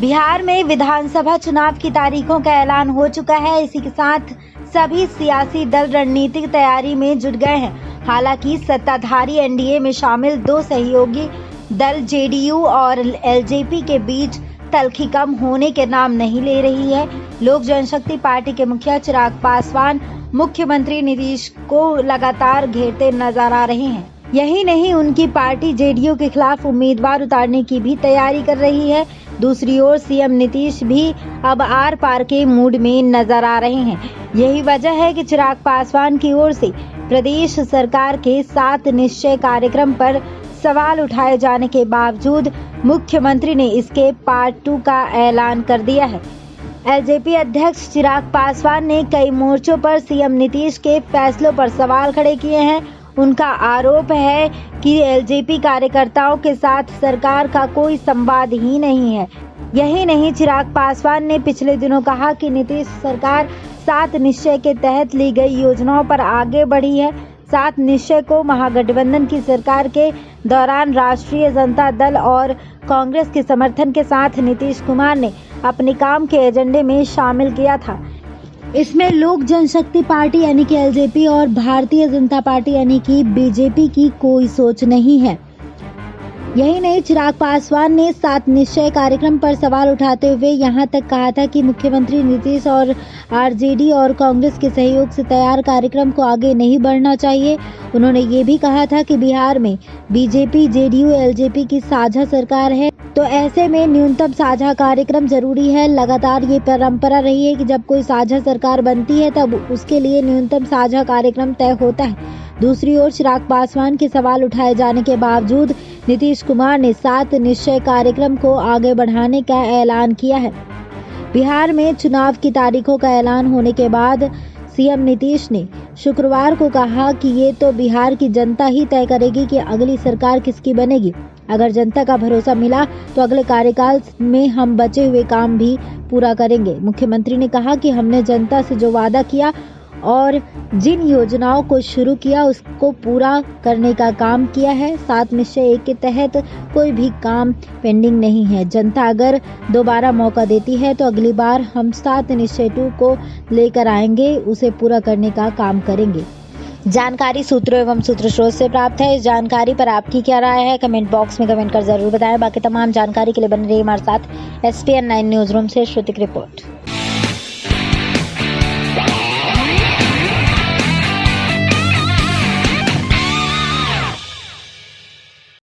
बिहार में विधानसभा चुनाव की तारीखों का ऐलान हो चुका है। इसी के साथ सभी सियासी दल रणनीतिक तैयारी में जुट गए हैं। हालांकि सत्ताधारी एनडीए में शामिल दो सहयोगी दल जेडीयू और एलजेपी के बीच तल्खी कम होने के नाम नहीं ले रही है। लोक जनशक्ति पार्टी के मुखिया चिराग पासवान मुख्यमंत्री नीतीश को लगातार घेरते नजर आ रहे हैं। यही नहीं, उनकी पार्टी जेडीयू के खिलाफ उम्मीदवार उतारने की भी तैयारी कर रही है। दूसरी ओर सीएम नीतीश भी अब आर पार के मूड में नजर आ रहे हैं। यही वजह है कि चिराग पासवान की ओर से प्रदेश सरकार के 7 निश्चय कार्यक्रम पर सवाल उठाए जाने के बावजूद मुख्यमंत्री ने इसके पार्ट 2 का ऐलान कर दिया है। एलजेपी अध्यक्ष चिराग पासवान ने कई मोर्चों पर सीएम नीतीश के फैसलों पर सवाल खड़े किए हैं। उनका आरोप है कि एलजेपी कार्यकर्ताओं के साथ सरकार का कोई संवाद ही नहीं है। यही नहीं, चिराग पासवान ने पिछले दिनों कहा कि नीतीश सरकार 7 निश्चय के तहत ली गई योजनाओं पर आगे बढ़ी है। 7 निश्चय को महागठबंधन की सरकार के दौरान राष्ट्रीय जनता दल और कांग्रेस के समर्थन के साथ नीतीश कुमार ने अपने काम के एजेंडे में शामिल किया था। इसमें लोक जनशक्ति पार्टी यानी कि एलजेपी और भारतीय जनता पार्टी यानी कि बीजेपी की कोई सोच नहीं है। यही नहीं, चिराग पासवान ने 7 निश्चय कार्यक्रम पर सवाल उठाते हुए यहां तक कहा था कि मुख्यमंत्री नीतीश और आरजेडी और कांग्रेस के सहयोग से तैयार कार्यक्रम को आगे नहीं बढ़ना चाहिए। उन्होंने ये भी कहा था कि बिहार में बीजेपी, जेडीयू, एलजेपी की साझा सरकार है, तो ऐसे में न्यूनतम साझा कार्यक्रम जरूरी है। लगातार ये परंपरा रही है कि जब कोई साझा सरकार बनती है तब उसके लिए न्यूनतम साझा कार्यक्रम तय होता है। दूसरी ओर चिराग पासवान के सवाल उठाए जाने के बावजूद नीतीश कुमार ने 7 निश्चय कार्यक्रम को आगे बढ़ाने का ऐलान किया है। बिहार में चुनाव की तारीखों का ऐलान होने के बाद सीएम नीतीश ने शुक्रवार को कहा कि ये तो बिहार की जनता ही तय करेगी कि अगली सरकार किसकी बनेगी। अगर जनता का भरोसा मिला तो अगले कार्यकाल में हम बचे हुए काम भी पूरा करेंगे। मुख्यमंत्री ने कहा कि हमने जनता से जो वादा किया और जिन योजनाओं को शुरू किया उसको पूरा करने का काम किया है। 7 निश्चय 1 के तहत कोई भी काम पेंडिंग नहीं है। जनता अगर दोबारा मौका देती है तो अगली बार हम 7 निश्चय 2 को लेकर आएंगे, उसे पूरा करने का काम करेंगे। जानकारी सूत्रों एवं सूत्र स्रोत से प्राप्त है। इस जानकारी पर आपकी क्या राय है, कमेंट बॉक्स में कमेंट कर जरूर बताएं। बाकी तमाम जानकारी के लिए बने रहिए हमारे साथ। SPN 9 न्यूज रूम से श्रुति की रिपोर्ट।